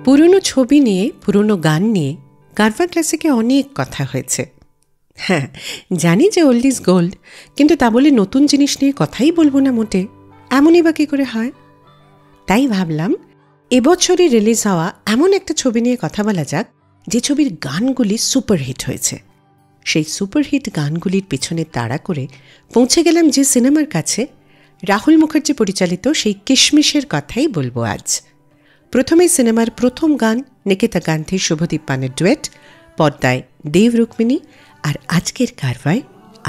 পুরনো ছবি নিয়ে, পুরনো গান নিয়ে কারভা ক্লাসিকে অনেক কথা হয়েছে। হ্যাঁ, জানি যে ওল্ড ইজ গোল্ড, কিন্তু তা বলে নতুন জিনিস নিয়ে কথাই বলবো না মোটে, এমনই বা কী করে হয়? তাই ভাবলাম এবছরই রিলিজ হওয়া এমন একটা ছবি নিয়ে কথা বলা যাক, যে ছবির গানগুলি সুপারহিট হয়েছে। সেই সুপারহিট গানগুলির পেছনে তাড়া করে পৌঁছে গেলাম যে সিনেমার কাছে, রাহুল মুখার্জি পরিচালিত সেই কিশমিশের কথাই বলবো আজ। প্রথমে সিনেমার প্রথম গান নিকিতা গান্ধী শুভদীপ পানের ডুয়েট, পর্দায় দেব রুক্মিণী, আর আজকের কারভায়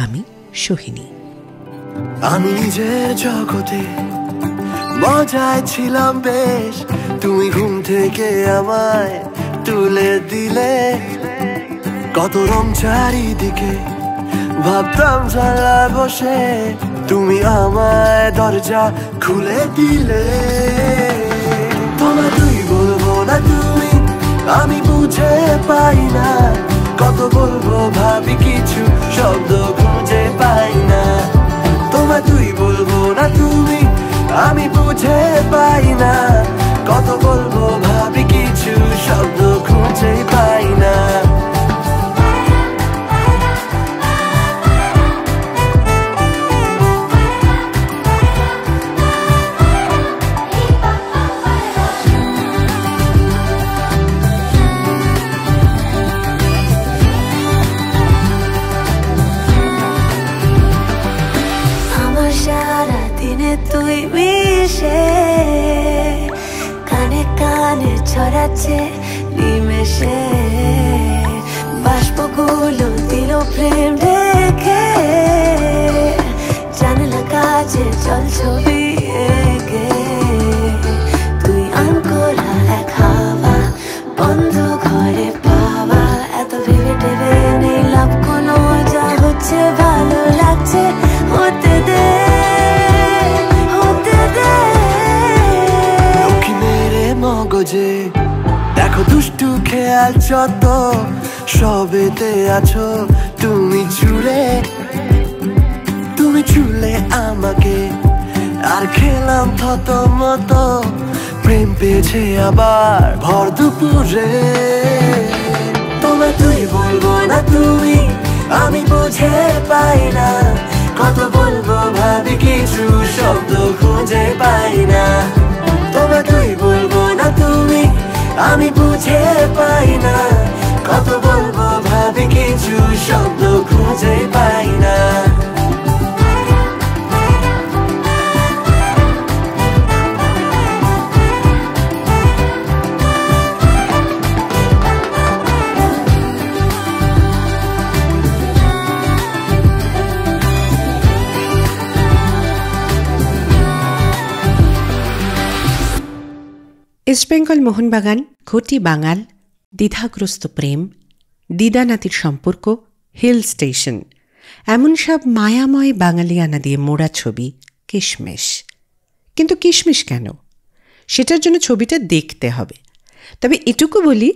আমি সোহিনী। আমি নিজের জগতে মজায় ছিলাম বেশ, তুমি ঘুম থেকে আমায় তুলে দিলে, কত রং চারিদিকে ভাবতাম জানলা বসে, তুমি আমায় দরজা খুলে দিলে। তোমায় তুই বলবো না তুমি, আমি বুঝে পাই না, কত বলবো ভাবি কিছু শব্দ খুঁজে পাই না। তোমায় তুই বলবো না তুমি, আমি বুঝে পাই না, কত বলবো ভাবি কিছু শব্দ খুঁজে পাই না। তুই মিশে কানে কানে ছড়াচ্ছে নিমেষে, বাষ্পগুলো দিল প্রেম ঢেকে, জানলা কাছে জল ছবি এঁকে, তুই আনকোরা এক হাওয়া বন্ধ ঘরে পাওয়া, এত ভেবে টেবে নেই লাভ কোনো, যা হচ্ছে ভালো লাগছে হতে দে। মগজে দেখো দুষ্টু খেয়াল যত, সবেতে আছো তুমি চুলে, তুমি চুলে আমাকে, আর খেলাম থত মতো, প্রেম পেয়েছে আবার ভর দুপুরে। তোমায় তুই বলবো না তুমি, আমি বুঝে পাই না, কত বলবো ভাবি কিছু শব্দ খুঁজে পাই না। তোমায় তুই বলবো না তুমি, আমি বুঝে পাই না, কত বলবো ভাবি কিছু শব্দ খুঁজে পাই না। ইস্টবেঙ্গল মোহনবাগান, ঘটি বাঙাল, দ্বিধাগ্রস্ত প্রেম, দিদানাতির সম্পর্ক, হিল স্টেশন, এমন সব মায়াময় বাঙালিয়ানা দিয়ে মোড়া ছবি কিশমিশ। কিন্তু কিশমিশ কেন? সেটার জন্য ছবিটা দেখতে হবে। তবে এটুকু বলি,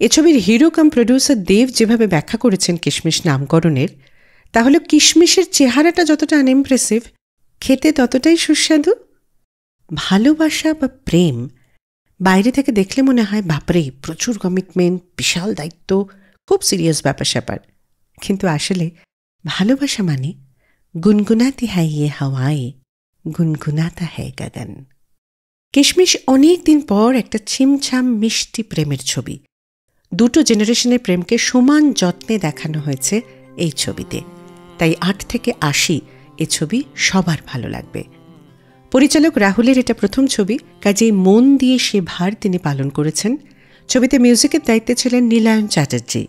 এ ছবির হিরো কাম প্রডিউসার দেব যেভাবে ব্যাখ্যা করেছেন কিশমিশ নামকরণের, তাহলে কিশমিশের চেহারাটা যতটা আনইমপ্রেসিভ, খেতে ততটাই সুস্বাদু। ভালোবাসা বা প্রেম বাইরে থেকে দেখলে মনে হয় বাপরে প্রচুর কমিটমেন্ট, বিশাল দায়িত্ব, খুব সিরিয়াস ব্যাপার স্যাপার। কিন্তু আসলে ভালোবাসা মানে গুনগুনাতি হ্যায় ইয়ে হাওয়ায়ে, গুনগুনাতা হ্যায় গগন। কিশমিশ অনেক দিন পর একটা ছিমছাম মিষ্টি প্রেমের ছবি। দুটো জেনারেশনের প্রেমকে সমান যত্নে দেখানো হয়েছে এই ছবিতে, তাই ৮ থেকে ৮০ এ ছবি সবার ভালো লাগবে। পরিচালক রাহুলের এটা প্রথম ছবি, কাজেই মন দিয়ে সে ভার তিনি পালন করেছেন। ছবিতে মিউজিকের দায়িত্বে ছিলেন নীলায়ন চ্যাটার্জি,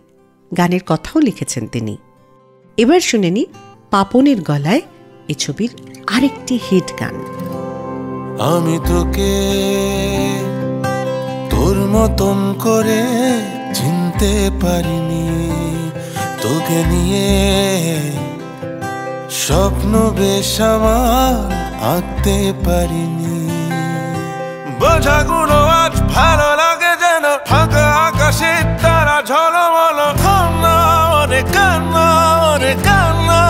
গানের কথাও লিখেছেন তিনি। এবার শুনে নি পাপনের গলায় এ ছবির আরেকটি হিট গান। আমি তোকে তোর মতন করে চিনতে পারিনি, তোকে নিয়ে স্বপ্ন বেশ আমার আঁকতে পারিনি, বোঝাগুলো আজ ভালো লাগে যেন ফাঁকা আকাশে তারা ঝলমল, কান্না রে কান্না রে কান্না,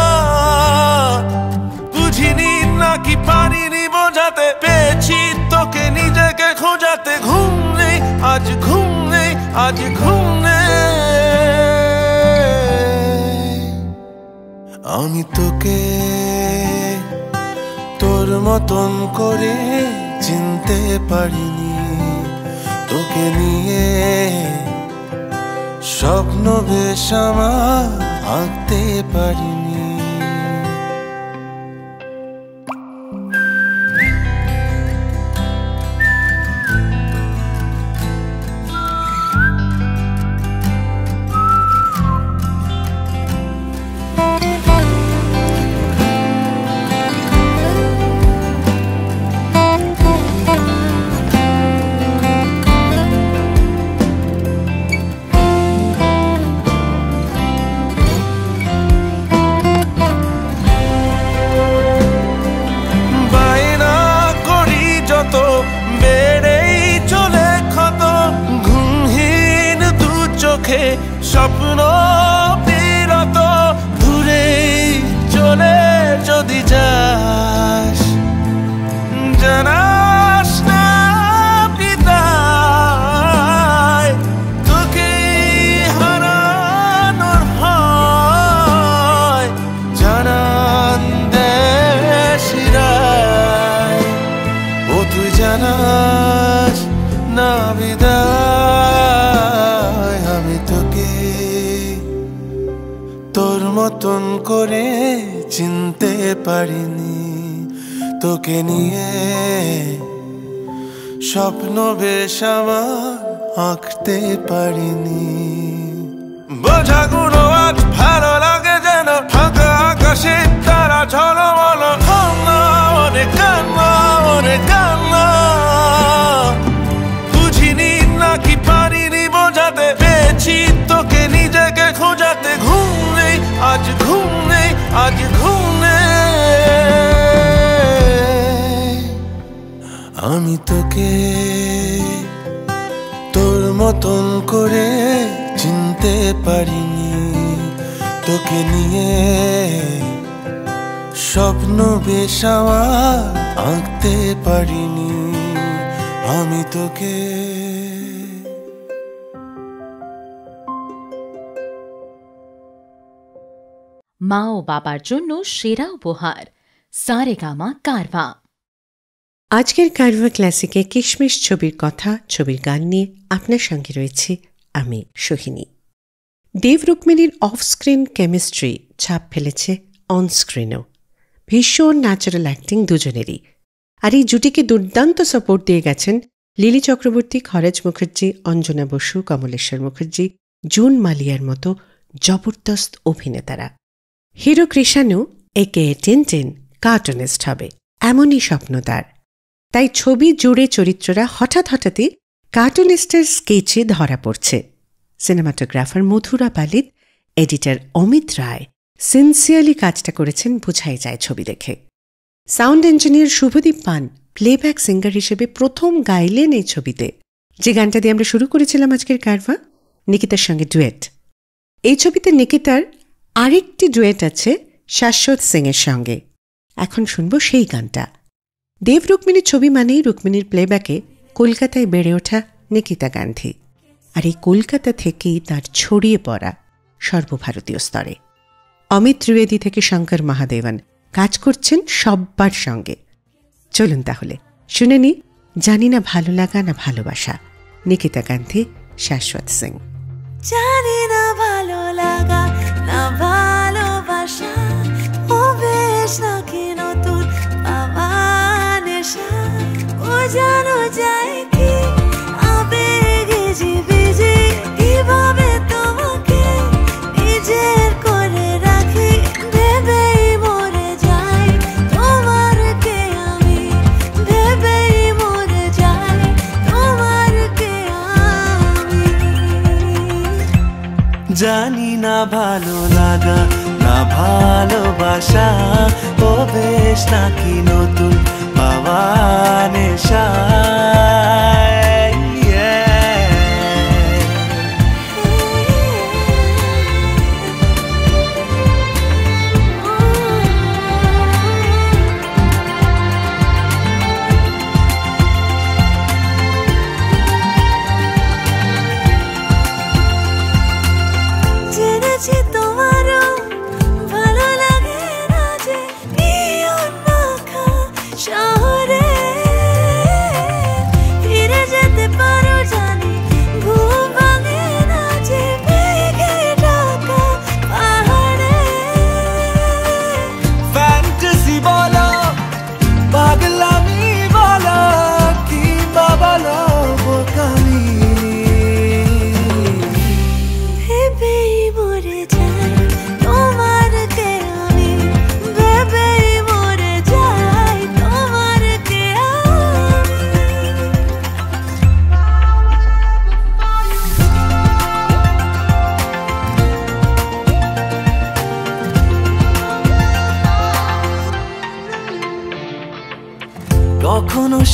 বুঝিনি নাকি পারিনি বোঝাতে, পেয়েছি তোকে নিজেকে খোঁজাতে, ঘুম নেই আজ ঘুম আজ ঘুম নেই। আমি তোকে তোর মতন করে চিনতে পারিনি, তোকে নিয়ে স্বপ্ন বেশ আমার আঁকতে পারিনি। স্বপ্ন বিরত দূরে চলে যদি যাস, জানাস না পিতায় তোকে হারানোর হয়, জানান দেশিরায় ও তুই জানাস না বিদায়। আমি তোকে তোর মতন করে চিনতে পারিনি, তোকে নিয়ে স্বপ্ন বেশ আমার আঁকতে পারিনি। বোঝাগুলো আজ ভালো লাগে যেন ফাঁকা আকাশে তারা ঝলমল, কান্না অনেক কান্না অনেক কান্না, বুঝিনি নাকি পারিনি বোঝাতে, পেয়েছি তোকে নিজেকে খোঁজাতে। ঘুম নেই আজ ঘুম নেই আজ ঘুম নেই। আমি তোকে তোর মতন করে চিনতে পারিনি, তোকে নিয়ে স্বপ্ন বেশ আমার আঁকতে পারিনি। আমি তোকে মা ও বাবার জন্য সেরা উপহার সারেগামা কারভা। আজকের কারভা ক্লাসিকে কিশমিশ ছবির কথা, ছবির গান নিয়ে আপনার সঙ্গে রয়েছে আমি সোহিনী। দেব রুক্মিণীর অফ স্ক্রিন কেমিস্ট্রি ছাপ ফেলেছে অন স্ক্রিনেও। ভীষণ ন্যাচারাল অ্যাক্টিং দুজনেরই। আর এই জুটিকে দুর্দান্ত সাপোর্ট দিয়ে গেছেন লিলি চক্রবর্তী, খরাজ মুখার্জি, অঞ্জনা বসু, কমলেশ্বর মুখার্জি, জুন মালিয়ার মতো জবরদস্ত অভিনেতারা। হিরো কৃষাণু একে টিনটিন কার্টুনিস্ট হবে, এমনই স্বপ্ন তার। তাই ছবি জুড়ে চরিত্ররা হঠাৎ হঠাৎই কার্টুনিস্টের স্কেচে ধরা পড়ছে। সিনেমাটোগ্রাফার মধুরা পালিত, এডিটর অমিত রায় সিনসিয়ারলি কাজটা করেছেন বোঝাই যায় ছবি দেখে। সাউন্ড ইঞ্জিনিয়ার শুভদীপ পান প্লেব্যাক সিঙ্গার হিসেবে প্রথম গাইলেন এই ছবিতে। যে গানটা দিয়ে আমরা শুরু করেছিলাম আজকের কারভা, নিকিতার সঙ্গে ডুয়েট। এই ছবিতে নিকিতার আরেকটি ডুয়েট আছে শাশ্বত সিংয়ের সঙ্গে। এখন শুনব সেই গানটা। দেব রুক্মিণীর ছবি মানেই রুক্মিণীর প্লেব্যাকে কলকাতায় বেড়ে ওঠা নিকিতা গান্ধী, আর এই কলকাতা থেকেই তার ছড়িয়ে পড়া সর্বভারতীয় স্তরে। অমিত ত্রিবেদী থেকে শঙ্কর মহাদেবন কাজ করছেন সব্বার সঙ্গে। চলুন তাহলে শুনে নি জানি না ভালো লাগা না ভালোবাসা, নিকিতা গান্ধী, শাশ্বত সিং। জানি না ভালো লাগা না ভালোবাসা, ও বেশ নাকি নতুন পাওয়া নেশা, ও জানো যায় কি আবেগে জিবিজি, কিভাবে তোমাকে নিজের করে রাখি, ভেবেই মরে যাই তোমার কে আমি, ভেবেই মরে যাই তোমার কে আমি। জানি না ভালো লাগা না ভালোবাসা, ও বেশ নাকি নতুন পাওয়া নেশা।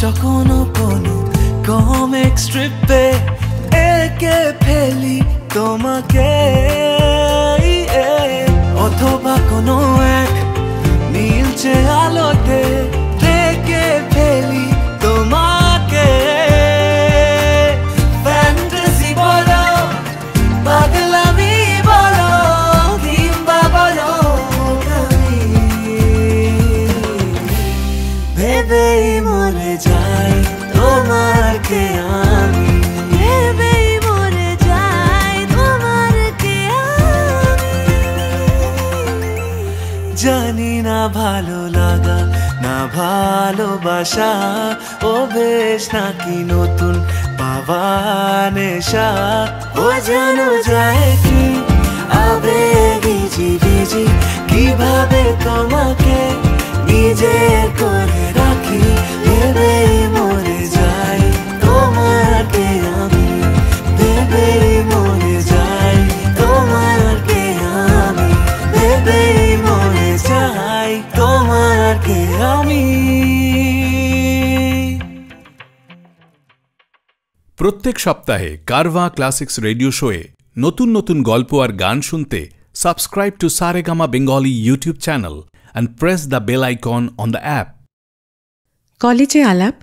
কোনো কোনো কমিক স্ট্রিপে এঁকে ফেলি তোমাকে, অথবা কোনো এক নীলচে আলোতে ঢেকে ফেলি তোমাকে। ফ্যান্টাসি বলো, পাগলামি বলো, কিংবা বলো আমি ভেবেই মরে যাই তোমাকে আমি, ভেবেই মরে যাই তোমাকে আমি। জানি না ভালো লাগা না ভালোবাসা, ও বেশ নাকি নতুন পাওয়া নেশা, ও যেন যায় কি আবেগে ভিজি, কিভাবে তোমাকে নিজের করে রাখি। ভেবেই মরে যাই তোমাকে আমি, ভেবেই মরে যাই তোমাকে আমি, ভেবেই মরে যাই তোমাকে আমি। প্রত্যেক সপ্তাহে কারভা ক্লাসিক্স রেডিও শোয়ে নতুন নতুন গল্প আর গান শুনতে subscribe to Saregama Bengali YouTube channel and press the bell icon on the app. কলেজে আলাপ,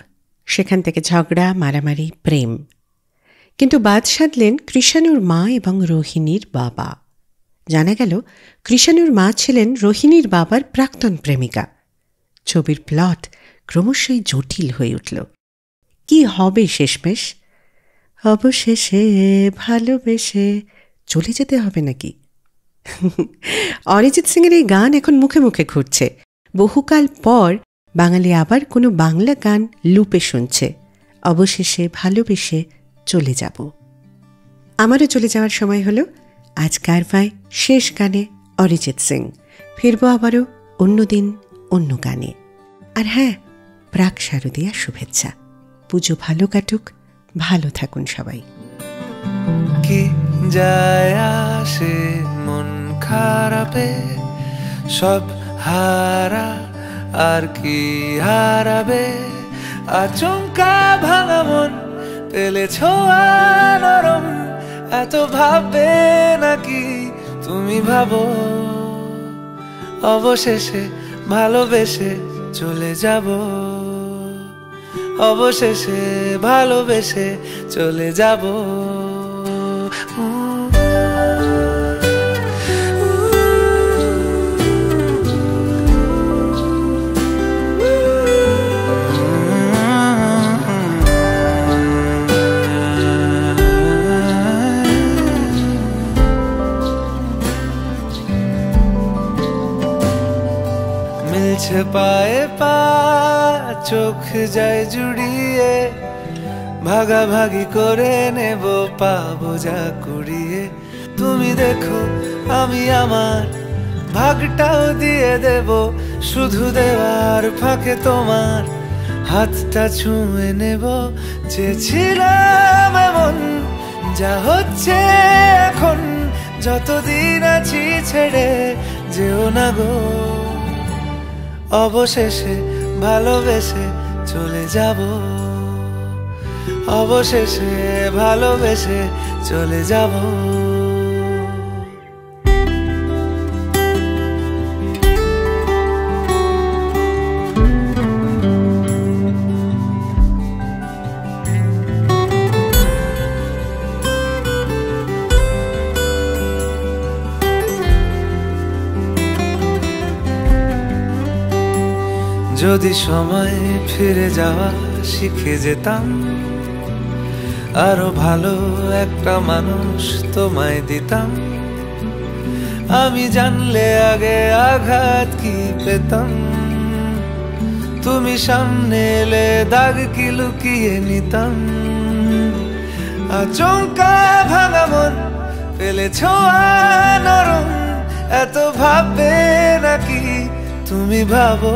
সেখান থেকে ঝগড়া, মারামারি, প্রেম। কিন্তু বাদ সাধলেন কৃষাণুর মা এবং রোহিণীর বাবা। জানা গেল কৃষাণুর মা ছিলেন রোহিণীর বাবার প্রাক্তন প্রেমিকা। ছবির প্লট ক্রমশই জটিল হয়ে উঠল। কি হবে শেষমেশ? অবশেষে ভালোবেসে চলে যেতে হবে নাকি? অরিজিৎ সিংয়ের এই গান এখন মুখে মুখে ঘুরছে। বহুকাল পর বাঙালি আবার কোনো বাংলা গান লুপে শুনছে। অবশেষে ভালোবেসে চলে যাব। আমারও চলে যাওয়ার সময় হলো। আজ কারভায় শেষ গানে অরিজিৎ সিং। ফিরবো আবারও অন্যদিন অন্য গানে। আর হ্যাঁ, প্রাক শারদীয়া শুভেচ্ছা। পুজো ভালো কাটুক, ভালো থাকুন সবাই। কি যায় আসে মন খারাপে, সব হারা আর কি হারাবে, আচমকা ভাঙা মন পেলে ছোঁয়া নরম, এত ভাববে নাকি তুমি ভাবো, অবশেষে ভালোবেসে চলে যাব, অবশেষে ভালোবেসে চলে যাব। মিলছে পায়ে পা, চোখ যায় জুড়িয়ে, ভাগাভাগি করে নেব পাবো যা কুড়িয়ে। তুমি দেখো আমি আমার ভাগটাও দিয়ে দেব, শুধু দেওয়ার ফাঁকে তোমার হাতটা ছুঁয়ে নেব। চেয়েছিলাম এমন, যা হচ্ছে এখন, যতদিন আছি ছেড়ে যেও না গো, অবশেষে ভালোবেসে চলে যাব, অবশেষে ভালোবেসে চলে যাব। যদি সময় ফিরে যাওয়া শিখে যেতাম, আরো ভালো একটা মানুষ তোমায় দিতাম, আমি জানলে আগে আঘাত কি পেতাম, তুমি সামনে এলে দাগ কি লুকিয়ে নিতাম, আচমকা ভাঙা মন পেলে ছোঁয়া নরম, এত ভাববে নাকি তুমি ভাবো,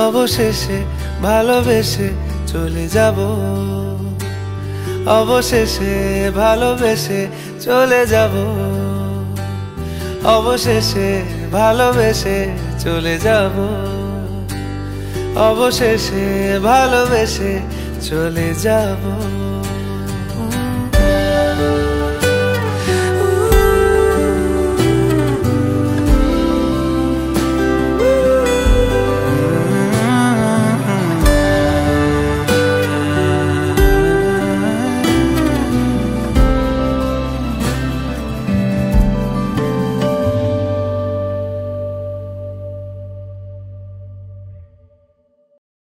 অবশেষে ভালোবেসে চলে যাব, অবশেষে ভালোবেসে চলে যাব, অবশেষে ভালোবেসে চলে যাব, অবশেষে ভালোবেসে চলে যাব।